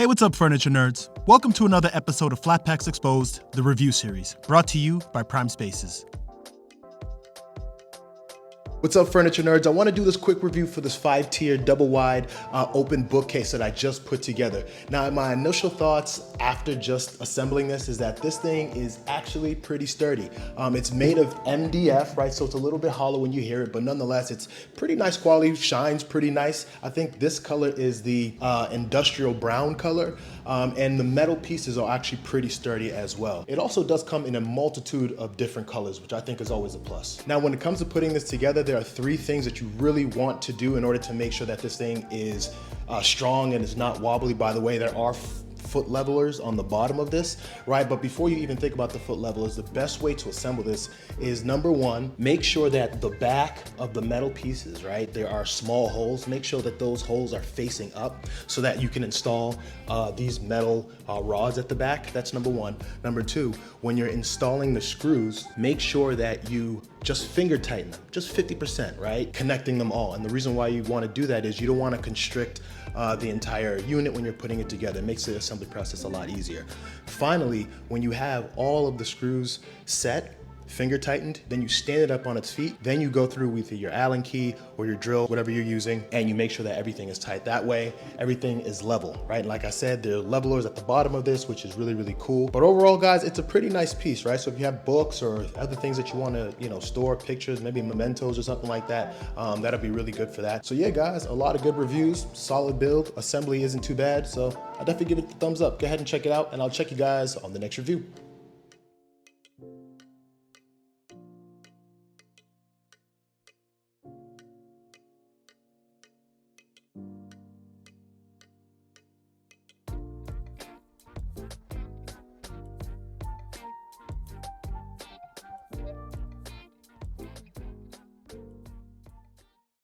Hey, what's up, furniture nerds? Welcome to another episode of Flat Packs Exposed, the review series, brought to you by Prime Spaces. What's up, furniture nerds? I want to do this quick review for this 5-tier double wide open bookcase that I just put together. Now, my initial thoughts after just assembling this is that this thing is actually pretty sturdy. It's made of MDF, right? So it's a little bit hollow when you hear it, but nonetheless, it's pretty nice quality, shines pretty nice. I think this color is the industrial brown color, and the metal pieces are actually pretty sturdy as well. It also does come in a multitude of different colors, which I think is always a plus. Now, when it comes to putting this together, there are 3 things that you really want to do in order to make sure that this thing is strong and is not wobbly. By the way, there are foot levelers on the bottom of this, right? But before you even think about the foot levelers, the best way to assemble this is, number 1, make sure that the back of the metal pieces, right, there are small holes. Make sure that those holes are facing up so that you can install these metal rods at the back. That's number 1. Number 2, when you're installing the screws, make sure that you just finger tighten them, just 50%, right? Connecting them all. And the reason why you want to do that is you don't want to constrict the entire unit when you're putting it together. It makes the assembly process a lot easier. Finally, when you have all of the screws set, finger tightened, then you stand it up on its feet, then you go through with your Allen key or your drill, whatever you're using, and you make sure that everything is tight. That way, everything is level, right? And like I said, there are levelers at the bottom of this, which is really, really cool. But overall, guys, it's a pretty nice piece, right? So if you have books or other things that you want to, store, pictures, maybe mementos or something like that, that'll be really good for that. So yeah, guys, a lot of good reviews, solid build, assembly isn't too bad. So I'll definitely give it the thumbs up. Go ahead and check it out, and I'll check you guys on the next review.